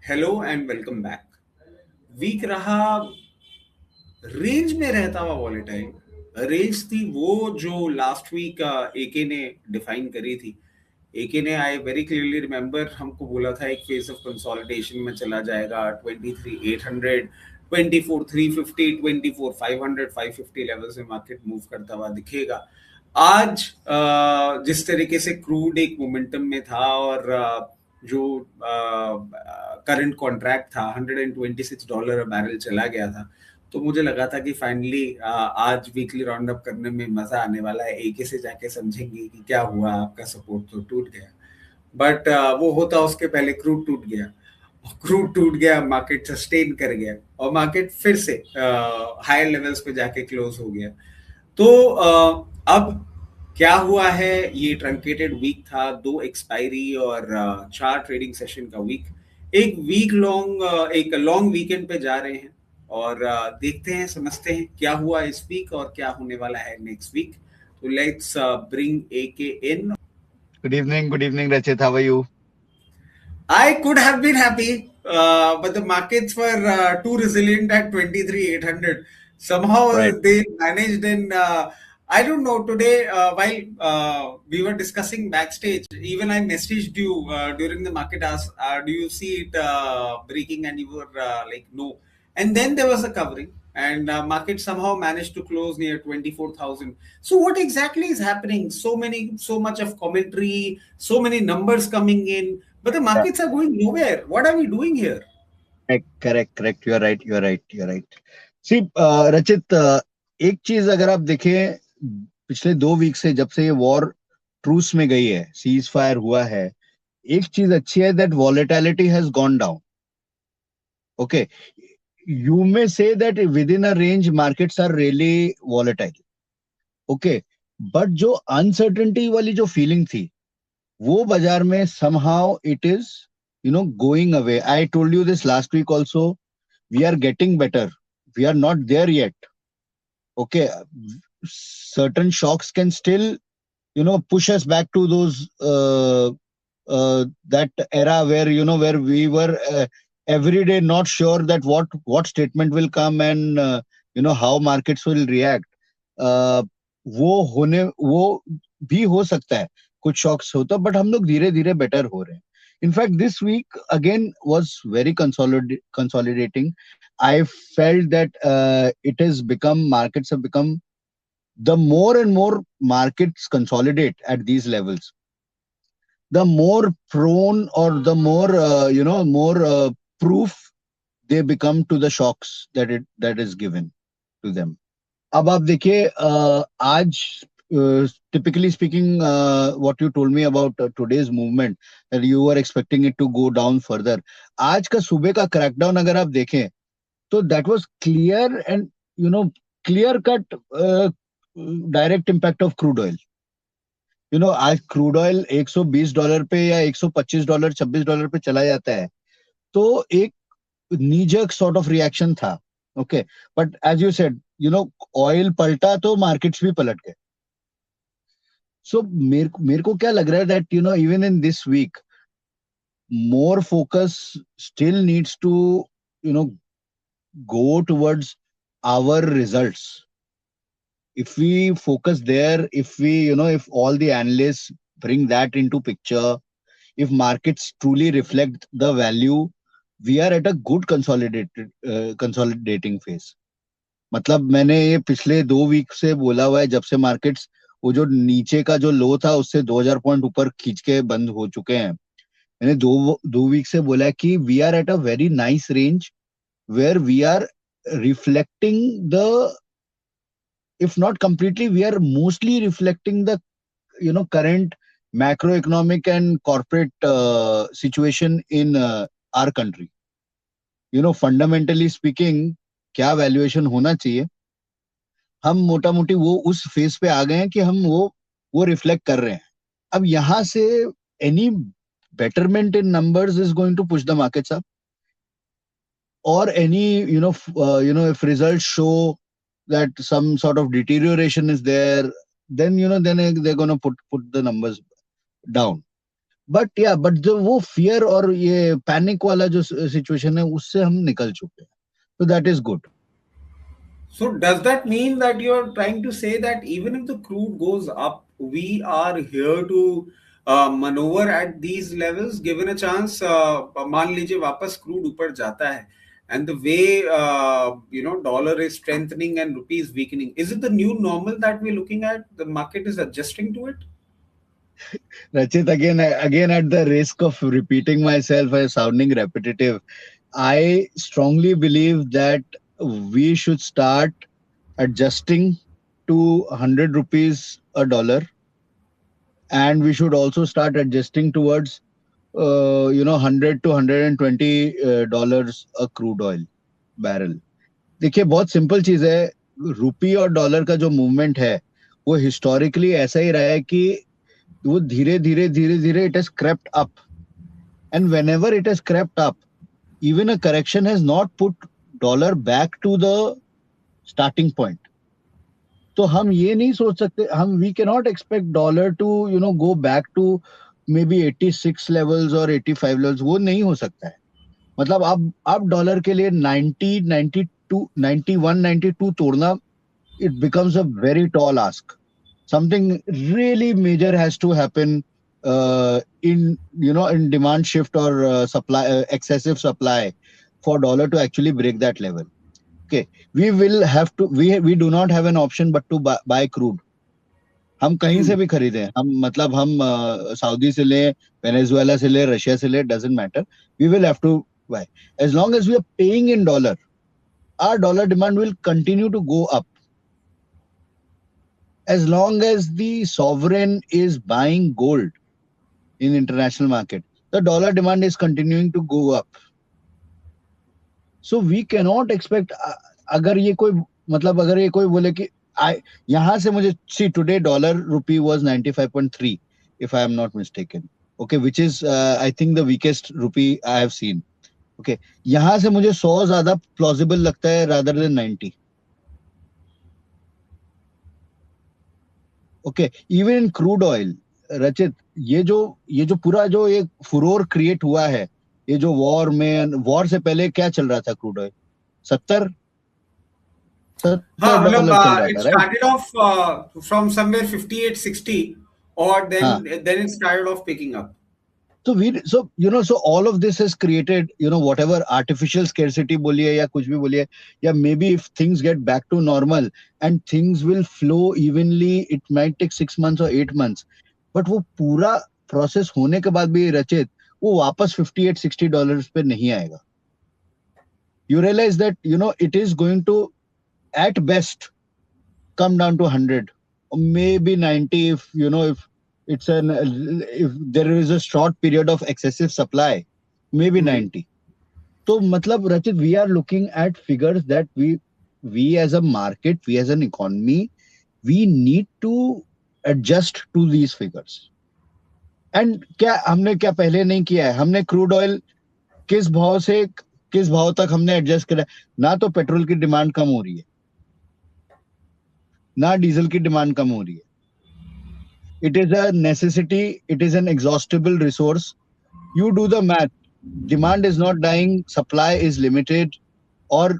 Hello and welcome back. Week रहा, range में रहता हुआ वॉलेटाइल। रेंज थी वो जो लास्ट वीक एके ने डिफाइन करी थी। एके ने, आई वेरी क्लियरली रिमेम्बर, हमको बोला था एक फेज ऑफ कंसोलिडेशन में चला जाएगा। 23,800, 24,350, 24,500, 550 लेवल से मार्केट मूव करता हुआ दिखेगा। आज जिस तरीके से क्रूड एक मोमेंटम में था और जो करंट कॉन्ट्रैक्ट था $126 बैरल चला गया था, तो मुझे लगा था कि फाइनली आज वीकली राउंड अप करने में मजा आने वाला है। एके से जाके समझेंगे कि क्या हुआ, आपका सपोर्ट तो टूट गया। बट वो होता उसके पहले क्रूड टूट गया। क्रूड टूट गया, मार्केट सस्टेन कर गया और मार्केट फिर से हायर लेवल्स पे जाके क्लोज हो गया। तो अब क्या हुआ है, ये ट्रंकेटेड वीक था, 2 एक्सपायरी और 4 ट्रेडिंग सेशन का वीक। एक लॉन्ग वीकेंड पे जा रहे हैं और देखते हैं, समझते हैं क्या हुआ इस वीक और क्या होने वाला है नेक्स्ट वीक। तो let's bring AK in. Good evening, Rachit. How are you? I could have been happy, but the markets were too resilient at 23,800. Somehow Right. they managed, and I don't know. Today, while we were discussing backstage, even I messaged you during the market ask, do you see it breaking? And you were like, no. And then there was a covering, and market somehow managed to close near 24,000. So what exactly is happening? So much of commentary, so many numbers coming in, but the Yeah. markets are going nowhere. What are we doing here? Correct. You are right. See, Rachit, एक चीज अगर आप देखें, पिछले 2 week से जब से ये वॉर ट्रूस में गई है, सीज फायर हुआ है, एक चीज अच्छी है that volatility has gone down. Okay, you may say that within a range markets are really volatile. Okay, but जो अनसर्टेनिटी वाली जो फीलिंग थी, वो बाजार में somehow it is going away. I told you this last week also. We are getting better. We are not there yet. Okay, certain shocks can still push us back to those that era where where we were every day not sure that what statement will come and how markets will react. uh, वो भी हो सकता है, कुछ shocks होता, but हम लोग धीरे धीरे बेटर हो रहे हैं. In fact this week again was very consolidating. I felt that it has become markets have become, the more and more markets consolidate at these levels, the more prone or the more more proof they become to the shocks that is given to them. अब आप देखिए, आज typically speaking, what you told me about today's movement, that you were expecting it to go down further. आज का सुबह का crackdown अगर आप देखें, तो that was clear and clear cut direct impact of crude oil. आज क्रूड ऑयल $120 पे या $125, $26 पे चला जाता है, तो एक नीजक सॉर्ट ऑफ रिएक्शन था. Okay, but as you said, oil पलटा तो मार्केट्स भी पलट गए. सो मेरे को क्या लग रहा है that even in this week more focus still needs to you know go towards our results. If we focus there, if we if all the analysts bring that into picture, if markets truly reflect the value, we are at a good consolidating phase. मतलब मैंने ये पिछले 2 week से बोला हुआ है, जब से मार्केट्स वो जो नीचे का जो लो था उससे 2000 पॉइंट ऊपर खींच के बंद हो चुके हैं. मैंने दो दो वीक से बोला है कि we are at a very nice range where we are reflecting the, if not completely, we are mostly reflecting the current macroeconomic and corporate situation in our country. Fundamentally speaking, क्या valuation होना चाहिए, हम मोटा मोटी वो उस phase पे आ गए हैं कि हम वो रिफ्लेक्ट कर रहे हैं. अब यहां से any betterment in numbers is going to push the markets up, or any if results show that some sort of deterioration is there, then they're going to put the numbers down. But जो वो fear और ये panic वाला जो situation है उससे हम निकल चुके हैं, तो that is good. So does that mean that you're trying to say that even if the crude goes up, we are here to maneuver at these levels given a chance? मान लीजिए वापस crude ऊपर जाता है, and the way dollar is strengthening and rupee is weakening, is it the new normal that we're looking at? The market is adjusting to it. Rachit, again, at the risk of repeating myself and sounding repetitive, I strongly believe that we should start adjusting to 100 rupees a dollar, and we should also start adjusting towards 100 to 120 dollars a crude oil barrel. देखिए बहुत simple चीज है. रुपी और dollar का जो movement है वो historically ऐसा ही रहा है कि वो धीरे धीरे धीरे धीरे it has crept up, and whenever it has crept up, even a correction has not put dollar back to the starting point. तो हम ये नहीं सोच सकते, हम we cannot expect dollar to go back to maybe 86 levels or 85 levels. वो नहीं हो सकता है. मतलब आप डॉलर के लिए 90, 92, 91, 92 तोड़ना, it becomes a very tall ask. Something really major has to happen in demand shift or supply excessive supply for dollar to actually break that level. Okay, we will have to, we do not have an option but to buy crude. हम कहीं से भी खरीदें, हम मतलब हम Saudi से ले, वेनेजुएला से ले, रशिया से ले, doesn't matter, we will have to buy. As long as we are paying in dollar, our dollar demand will continue to go up. As long as the sovereign is buying gold in international market, the dollar demand is continuing to go up. So we cannot expect, अगर ये कोई बोले कि यहाँ से मुझे, see today dollar rupee was 95.3 if I am not mistaken, okay, which is I think the weakest rupee I have seen. Okay, यहाँ से मुझे 100 ज्यादा plausible लगता है rather than 90. Okay, even in crude oil, रचित, ये जो पूरा जो एक फुरोर क्रिएट हुआ है, ये जो वॉर से पहले क्या चल रहा था क्रूड ऑयल, 70 हाँ मतलब डॉलर चल रहा it था, right? started off from somewhere 58, 60, or हाँ. then it started off picking up. So all of this has created, whatever artificial scarcity बोलिए या कुछ भी बोलिए, या maybe if things get back to normal and things will flow evenly, it might take 6 months or 8 months. But वो पूरा process होने के बाद भी रचित, वो वापस 58-60 डॉलर्स पे नहीं आएगा. You realize that it is going to at best come down to 100 or maybe 90 if if there is a short period of excessive supply, maybe 90. So matlab Rachit, we are looking at figures that we as a market, we as an economy, we need to adjust to these figures. And हमने क्या पहले नहीं किया है? हमने crude oil किस भाव से किस भाव तक हमने एडजस्ट करा? ना तो पेट्रोल की डिमांड कम हो रही है, ना डीजल की डिमांड कम हो रही है. It is a necessity, it is an exhaustible resource. You do the math. Demand is not dying, supply is limited, or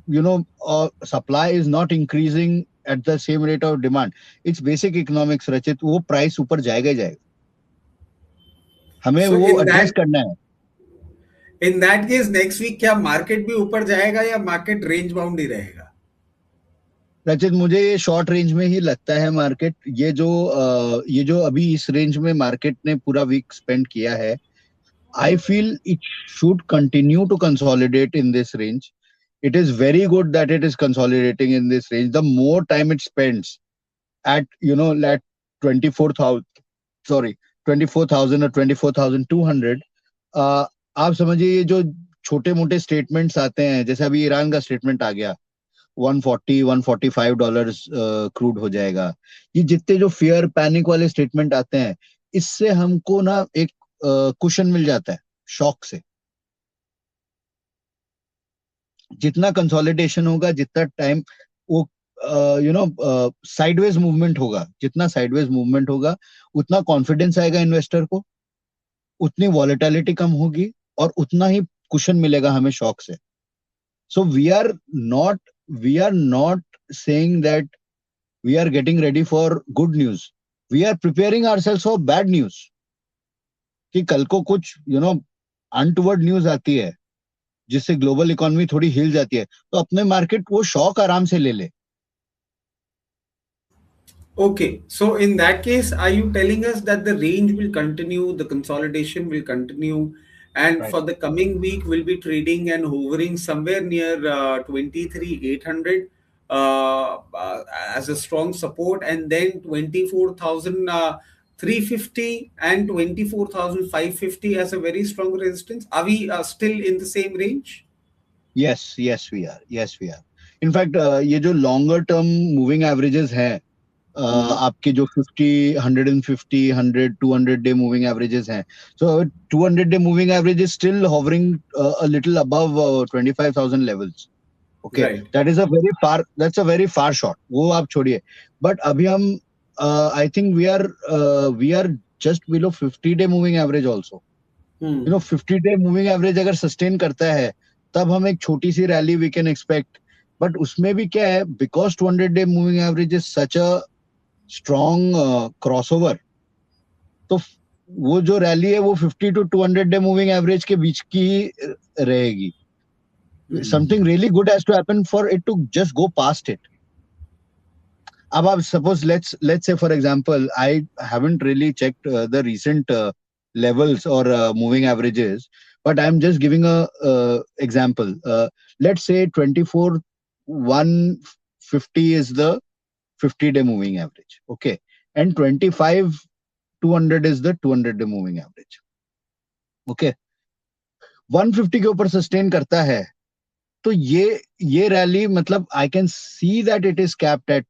supply is not increasing at the same rate of demand. It's basic economics, Rachit. वो price ऊपर जाएगा ही जाएगा. हमें So वो adjust करना है. In that case, next week क्या market भी ऊपर जाएगा या market range bound ही रहेगा? रचित, मुझे ये शॉर्ट रेंज में ही लगता है मार्केट. ये जो अभी इस रेंज में मार्केट ने पूरा वीक स्पेंड किया है, I feel it should continue to consolidate in this range. It is very good that it is consolidating in this range. The more time it spends at at 24,000, sorry, 24,000 or 24,200, आप समझिए ये जो छोटे मोटे statements आते हैं, जैसे अभी ईरान का स्टेटमेंट आ गया, 140, 145 डॉलर्स क्रूड हो जाएगा. ये जितने जो फियर पैनिक वाले स्टेटमेंट आते हैं, इससे हमको ना एक कुशन मिल जाता है शॉक से. जितना कंसोलिडेशन होगा, जितना टाइम वो साइडवेज मूवमेंट होगा, जितना साइडवेज मूवमेंट होगा, उतना कॉन्फिडेंस आएगा इन्वेस्टर को, उतनी वॉलेटिलिटी कम होगी और उतना ही कुशन मिलेगा हमें शॉक से. So we are not saying that we are getting ready for good news. We are preparing ourselves for bad news. कि कल को कुछ अनटुवर्ड न्यूज आती है जिससे ग्लोबल इकोनॉमी थोड़ी हिल जाती है, तो अपने मार्केट वो शॉक आराम से ले ले. Okay, so in that case, are you telling us that the range will continue, the consolidation will continue, and Right. for the coming week, we'll be trading and hovering somewhere near 23,800 as a strong support, and then 24,350 and 24,550 as a very strong resistance? Are we still in the same range? Yes, we are. In fact, ये जो longer term moving averages हैं, आपके जो 50, 150, 100, 200 day moving averages हैं. So 200 day moving average is still hovering a little above 25,000 levels. Okay, Right. that's a very far shot. वो आप छोड़िए. But अभी हम I think we are just below 50 day moving average also. 50 day moving average अगर sustain करता है, तब हम एक छोटी सी rally we can expect. But उसमें भी क्या है, because 200 day moving average is such a strong crossover, तो वो जो रैली है वो 50 to 200 डे मूविंग एवरेज के बीच की रहेगी. Something really good has to happen for it to just go past it. अब आप suppose let's say for example, I haven't really checked the recent levels or moving averages, but I'm just giving a example. Let's say 24,150 is the 50-day moving average. Okay, and 25,200 is the 200-day moving average. Okay, 150 के ऊपर sustain करता है, तो ये rally मतलब I can see that it is capped at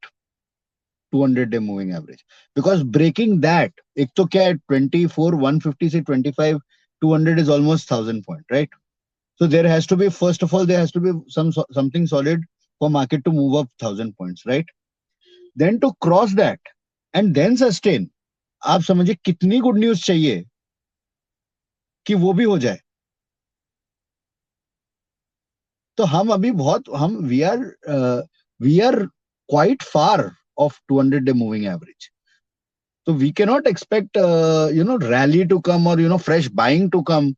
200-day moving average, because breaking that, एक तो क्या है, 24,150 से 25,200 is almost 1,000 point, right? So there has to be, first of all, there has to be something solid for market to move up 1,000 points, right? Then to cross that and then sustain, आप समझिए कितनी good news चाहिए कि वो भी हो जाए. तो हम अभी बहुत we are quite far of 200 day moving average. So we cannot expect rally to come or fresh buying to come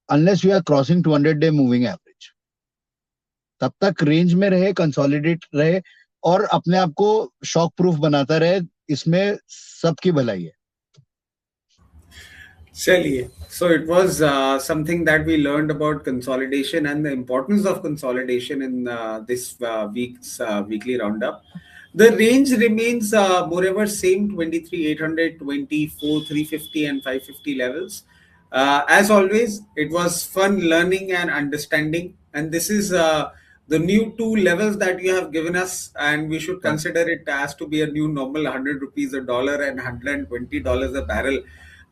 unless we are crossing 200 day moving average. तब तक रेंज में रहे, कंसोलिडेट रहे और अपने आप को शॉक प्रूफ बनाता रहे, इसमें सबकी भलाई है. Chaliye. So it was something that we learned about consolidation and the importance of consolidation in this week's weekly roundup. The range remains moreover same, 23,800, 24,350 and 550 levels. As always, it was fun learning and understanding, and this is the new two levels that you have given us, and we should consider it as to be a new normal, 100 rupees a dollar and $120 a barrel.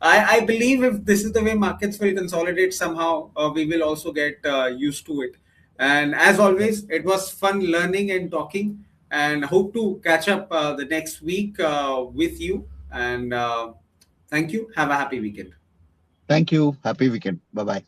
I believe if this is the way markets will consolidate somehow, we will also get used to it. And as always, it was fun learning and talking, and hope to catch up the next week with you. And thank you. Have a happy weekend. Thank you. Happy weekend. Bye-bye.